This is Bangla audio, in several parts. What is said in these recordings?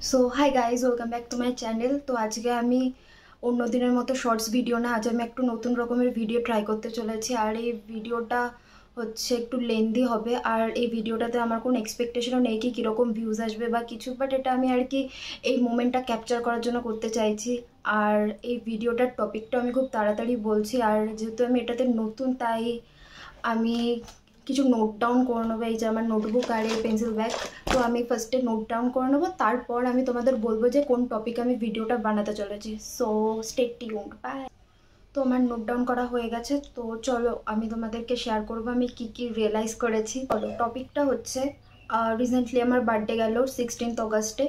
So hi guys, welcome back to my channel. তো আজকে আমি অন্য দিনের মতো শর্টস ভিডিও না, আজ আমি একটু নতুন রকমের ভিডিও ট্রাই করতে চলেছি। আর এই ভিডিওটা হচ্ছে একটু লেন্দি হবে। আর এই ভিডিওটাতে আমার কোনো এক্সপেকটেশনও নেই কি কীরকম ভিউজ আসবে বা কিছু, বাট এটা আমি আর কি এই মোমেন্টটা ক্যাপচার করার জন্য করতে চাইছি। আর এই ভিডিওটার টপিকটা আমি খুব তাড়াতাড়ি বলছি। আর যেহেতু আমি এটাতে নতুন, তাই আমি কিছু নোট ডাউন করে নেবো। এই যে আমার নোটবুক আর এই পেন্সিল ব্যাগ, তো আমি ফার্স্টে নোট ডাউন করে নেবো, তারপর আমি তোমাদের বলবো যে কোন টপিকে আমি ভিডিওটা বানাতে চলেছি। So stay tuned, bye. তো আমার নোট ডাউন করা হয়ে গেছে, তো চলো আমি তোমাদেরকে শেয়ার করবো আমি কি কি রিয়েলাইজ করেছি। চলো, টপিকটা হচ্ছে রিসেন্টলি আমার বার্থডে গেল 16th অগাস্টে।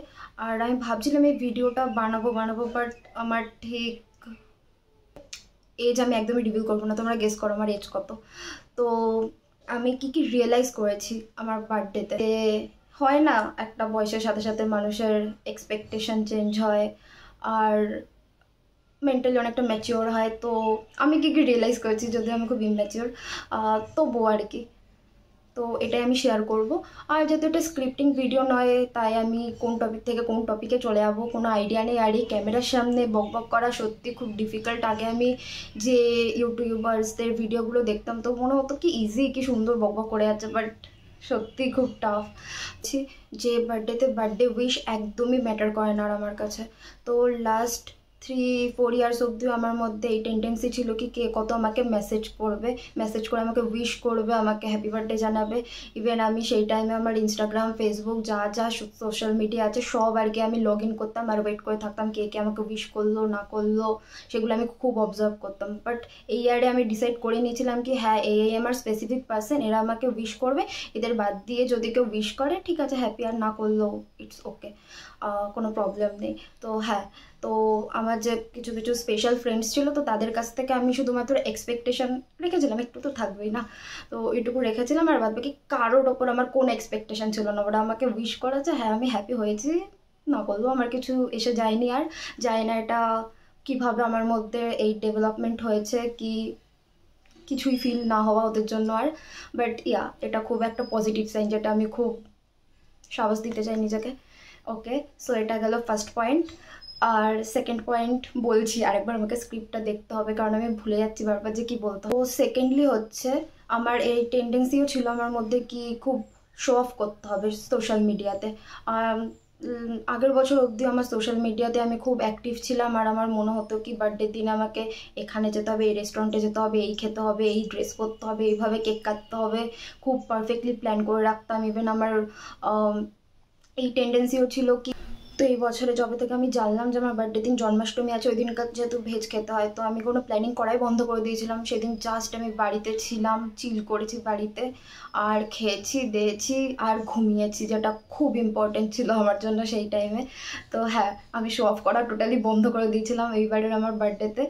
আর আমি ভাবছিলাম এই ভিডিওটা বানাবো বাট আমার ঠিক এজ আমি একদমই রিভিল করবো না, তোমরা গেস করো আমার এজ কত। তো আমি কি কি রিয়েলাইজ করেছি আমার বার্থডেতে, হয় না একটা বয়সের সাথে সাথে মানুষের এক্সপেকটেশন চেঞ্জ হয় আর মেন্টালি অনেকটা ম্যাচিওর হয়। তো আমি কি কি রিয়েলাইজ করেছি, যদিও আমি খুব ইম্যাচিওর, তবুও আর কি। তো এটাই আমি শেয়ার করব। আর যেহেতু এটা স্ক্রিপ্টিং ভিডিও নয়, তাই আমি কোন টপিক থেকে কোন টপিকে চলে যাবো কোনো আইডিয়া নেই। আর এই ক্যামেরার সামনে বকবক করা সত্যি খুব ডিফিকাল্ট। আগে আমি যে ইউটিউবার্সদের ভিডিওগুলো দেখতাম তো মনে হতো কি ইজি, কি সুন্দর বকবক করে যাচ্ছে, বাট সত্যি খুব টাফ। যে বার্থডে উইশ একদমই ম্যাটার করে না আর আমার কাছে। তো লাস্ট 3-4 ইয়ার্স অবধিও আমার মধ্যে এই টেন্ডেন্সি ছিল কি কে কত আমাকে মেসেজ করে আমাকে উইশ করবে, আমাকে হ্যাপি বার্থডে জানাবে। ইভেন আমি সেই টাইমে আমার ইনস্টাগ্রাম, ফেসবুক যা যা সোশ্যাল মিডিয়া আছে সব আর কি আমি লগ ইন করতাম আর ওয়েট করে থাকতাম কে কে আমাকে উইশ করলো না করলো, সেগুলো আমি খুব অবজার্ভ করতাম। বাট এই ইয়ারে আমি ডিসাইড করে নিয়েছিলাম কি হ্যাঁ, এই আমার স্পেসিফিক পার্সন, এরা আমাকে উইশ করবে। এদের বাদ দিয়ে যদি কেউ উইশ করে ঠিক আছে হ্যাপি, আর না করলেও ইটস ওকে, কোনো প্রবলেম নেই। তো হ্যাঁ, তো আমার যে কিছু কিছু স্পেশাল ফ্রেন্ডস ছিল, তো তাদের কাছ থেকে আমি শুধুমাত্র এক্সপেকটেশন রেখেছিলাম, একটু তো থাকবেই না, তো এইটুকু রেখেছিলাম। আর বাদ বাকি কারোর ওপর আমার কোনো এক্সপেকটেশন ছিল না। ওরা আমাকে উইশ করেছে, হ্যাঁ আমি হ্যাপি হয়েছি, না করলেও আমার কিছু এসে যায়নি। আর যায় না এটা কিভাবে আমার মধ্যে এই ডেভেলপমেন্ট হয়েছে কি কিছুই ফিল না হওয়া ওদের জন্য। আর বাট ইয়া, এটা খুব একটা পজিটিভ সাইন, যেটা আমি খুব সাহস দিতে চাই নিজেকে। ওকে, সো এটা গেল ফার্স্ট পয়েন্ট। আর সেকেন্ড পয়েন্ট বলছি, আরেকবার আমাকে স্ক্রিপ্টটা দেখতে হবে কারণ আমি ভুলে যাচ্ছি বারবার যে কি বলতে হবে। তো সেকেন্ডলি হচ্ছে আমার এই টেন্ডেন্সিও ছিল আমার মধ্যে কি খুব শো অফ করতে হবে সোশ্যাল মিডিয়াতে। আগের বছর অবধি আমার সোশ্যাল মিডিয়াতে আমি খুব অ্যাক্টিভ ছিলাম। আর আমার মনে হতো কি বার্থডের দিন আমাকে এখানে যেতে হবে, এই রেস্টুরেন্টে যেতে হবে, এই খেতে হবে, এই ড্রেস পরতে হবে, এইভাবে কেক কাটতে হবে, খুব পারফেক্টলি প্ল্যান করে রাখতাম। ইভেন আমার এই টেন্ডেন্সিও ছিল কি, তো এই বছরে যবে থেকে আমি জানলাম যে আমার বার্থডে দিন জন্মাষ্টমী আছে, ওই দিনকার যেহেতু ভেজ খেতে হয়, তো আমি কোনো প্ল্যানিং করাই বন্ধ করে দিয়েছিলাম। সেদিন জাস্ট আমি বাড়িতে ছিলাম, চিল করেছি বাড়িতে, আর খেয়েছি দিয়েছি আর ঘুমিয়েছি, যেটা খুব ইম্পর্টেন্ট ছিল আমার জন্য সেই টাইমে। তো হ্যাঁ, আমি শো অফ করা টোটালি বন্ধ করে দিয়েছিলাম এইবারের আমার বার্থডেতে।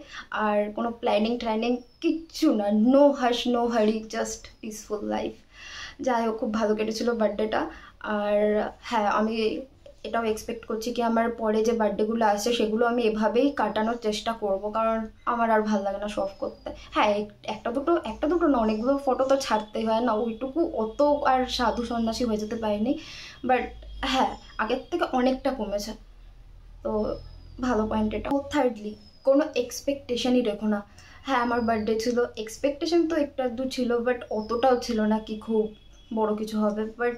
আর কোনো প্ল্যানিং ট্র্যানিং কিচ্ছু না, নো হাশ নো হারি, জাস্ট পিসফুল লাইফ। যাই হোক, খুব ভালো কেটেছিল বার্থডেটা। আর হ্যাঁ, আমি এটাও এক্সপেক্ট করছি কি আমার পরে যে বার্থডেগুলো আসছে সেগুলো আমি এভাবেই কাটানোর চেষ্টা করব, কারণ আমার আর ভালো লাগে না শো অফ করতে। হ্যাঁ, একটা দুটো না, অনেকগুলো ফটো তো ছাড়তেই হয় না, ওইটুকু অত আর সাধু সন্ন্যাসী হয়ে যেতে পারিনি। বাট হ্যাঁ, আগের থেকে অনেকটা কমেছে, তো ভালো পয়েন্ট এটা। থার্ডলি, কোনো এক্সপেকটেশনই রেখো না। হ্যাঁ, আমার বার্থডে ছিল, এক্সপেকটেশন তো একটা দু ছিল, বাট অতটাও ছিল না কি খুব বড় কিছু হবে। বাট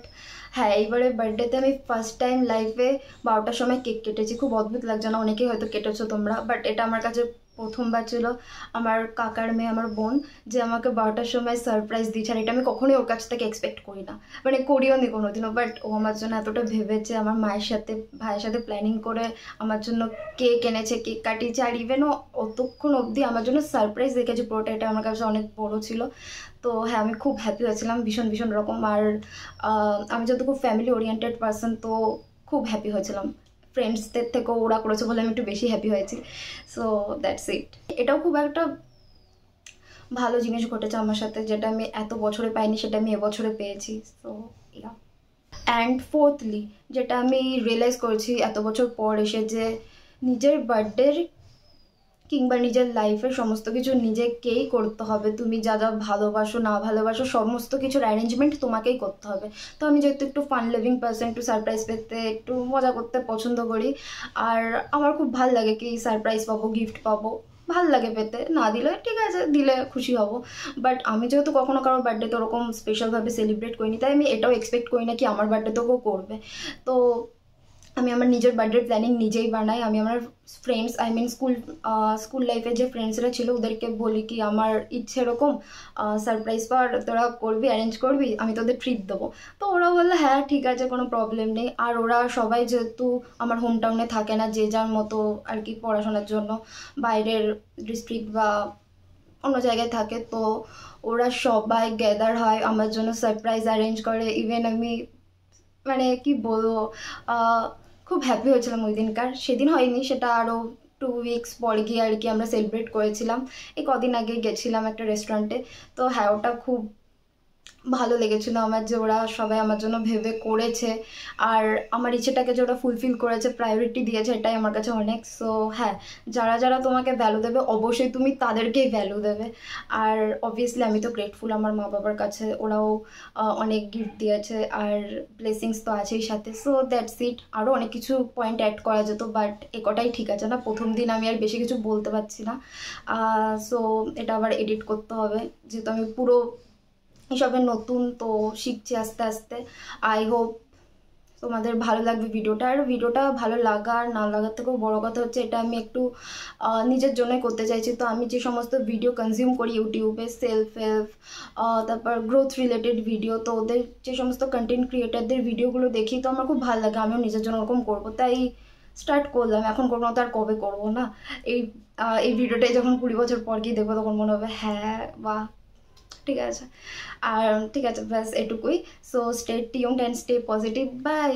হ্যাঁ, এইবারে বার্থডেতে আমি ফার্স্ট টাইম লাইফে 12টার সময় কেক কেটেছি। খুব অদ্ভুত লাগছে না? অনেকেই হয়তো কেটেছো তোমরা, বাট এটা আমার কাছে প্রথমবার ছিল। আমার কাকার মেয়ে, আমার বোন, যে আমাকে 12টার সময় সারপ্রাইজ দিয়েছে, আর এটা আমি কখনোই ওর কাছ থেকে এক্সপেক্ট করি না, মানে করিও নি কোনোদিনও। বাট ও আমার জন্য এতটা ভেবেছে, আমার মায়ের সাথে ভাইয়ের সাথে প্ল্যানিং করে আমার জন্য কেক এনেছে, কেক কাটিয়েছে, আর ইভেন ও অতক্ষণ অবধি আমার জন্য সারপ্রাইজ রেখেছে পুরোটা, এটা আমার কাছে অনেক বড় ছিল। তো হ্যাঁ, আমি খুব হ্যাপি হয়েছিলাম ভীষণ ভীষণ রকম। আর আমি যেহেতু খুব ফ্যামিলি ওরিয়েন্টেড পার্সন, তো খুব হ্যাপি হয়েছিলাম। ফ্রেন্ডসদের থেকেও ওরা করেছে বলে আমি একটু বেশি হ্যাপি হয়েছি। So that's it. এটাও খুব একটা ভালো জিনিস ঘটেছে আমার সাথে, যেটা আমি এত বছরে পাইনি, সেটা আমি এবছরে পেয়েছি। So yeah. অ্যান্ড ফোর্থলি, যেটা আমি রিয়েলাইজ করেছি এত বছর পর এসে, যে নিজের বার্থডের কিংবা নিজের লাইফের সমস্ত কিছু নিজেকেই করতে হবে। তুমি যা যা ভালোবাসো না ভালোবাসো সমস্ত কিছুর অ্যারেঞ্জমেন্ট তোমাকেই করতে হবে। তো আমি যেহেতু একটু ফান লিভিং পার্সন, একটু সারপ্রাইজ পেতে একটু মজা করতে পছন্দ করি, আর আমার খুব ভাল লাগে কি সারপ্রাইজ পাবো, গিফট পাবো, ভাল লাগে পেতে। না দিলে ঠিক আছে, দিলে খুশি হব। বাট আমি যেহেতু কখনো কারোর বার্থডেতে ওরকম স্পেশালভাবে সেলিব্রেট করিনি, তাই আমি এটাও এক্সপেক্ট করি না কি আমার বার্থডেতেও কেউ করবে। তো আমি আমার নিজের বার্থডে প্ল্যানিং নিজেই বানাই। আমি আমার ফ্রেন্ডস, আই মিন স্কুল লাইফে যে ফ্রেন্ডসরা ছিল ওদেরকে বলি কি আমার ইচ্ছে এরকম সারপ্রাইজ পাওয়ার, তোরা করবি, অ্যারেঞ্জ করবি, আমি তোদের ট্রিট দেবো। তো ওরা বললো হ্যাঁ ঠিক আছে, কোনো প্রবলেম নেই। আর ওরা সবাই যেহেতু আমার হোম টাউনে থাকে না, যে যার মতো আর কি পড়াশোনার জন্য বাইরের ডিস্ট্রিক্ট বা অন্য জায়গায় থাকে, তো ওরা সবাই গ্যাদার হয় আমার জন্য, সারপ্রাইজ অ্যারেঞ্জ করে। ইভেন আমি মানে কি বলবো, খুব হ্যাপি হয়েছিলাম ওই দিনকার। সেদিন হয়নি, সেটা আরও 2 উইকস পরে গিয়ে আর কি আমরা সেলিব্রেট করেছিলাম। এই কদিন আগে গেছিলাম একটা রেস্টুরেন্টে। তো হ্যাঁ, ওটা খুব ভালো লেগেছিলো আমার, যে ওরা সবাই আমার জন্য ভেবে করেছে, আর আমার ইচ্ছেটাকে যে ওরা ফুলফিল করেছে, প্রায়োরিটি দিয়েছে, এটাই আমার কাছে অনেক। সো হ্যাঁ, যারা যারা তোমাকে ভ্যালু দেবে অবশ্যই তুমি তাদেরকেই ভ্যালু দেবে। আর অবভিয়াসলি আমি তো গ্রেটফুল আমার মা বাবার কাছে, ওরাও অনেক গিফট দিয়েছে, আর ব্লেসিংস তো আছেই সাথে। So that's it. আরও অনেক কিছু পয়েন্ট অ্যাড করা যেত, বাট কটাই ঠিক আছে না, প্রথম দিন আমি আর বেশি কিছু বলতে পারছি না। সো এটা আবার এডিট করতে হবে, যেহেতু আমি পুরো এসবে নতুন, তো শিখছি আস্তে আস্তে। আই হোপ তোমাদের ভালো লাগবে ভিডিওটা। আর ভিডিওটা ভালো লাগা আর না লাগার থেকেও বড় কথা হচ্ছে, এটা আমি একটু নিজের জন্যই করতে চাইছি। তো আমি যে সমস্ত ভিডিও কনজিউম করি ইউটিউবে, সেলফ হেল্প, তারপর গ্রোথ রিলেটেড ভিডিও, তো ওদের যে সমস্ত কন্টেন্ট ক্রিয়েটারদের ভিডিওগুলো দেখি, তো আমার খুব ভালো লাগে, আমিও নিজের জন্য ওরকম করবো, তাই স্টার্ট করলাম। এখন করবো না তো আর কবে করবো না? এই ভিডিওটাই যখন 20 বছর পর গিয়ে দেখবো, তখন মনে হবে হ্যাঁ বাহ, ঠিক আছে। আর ঠিক আছে, ব্যাস এটুকুই। So stay tuned and stay positive, by.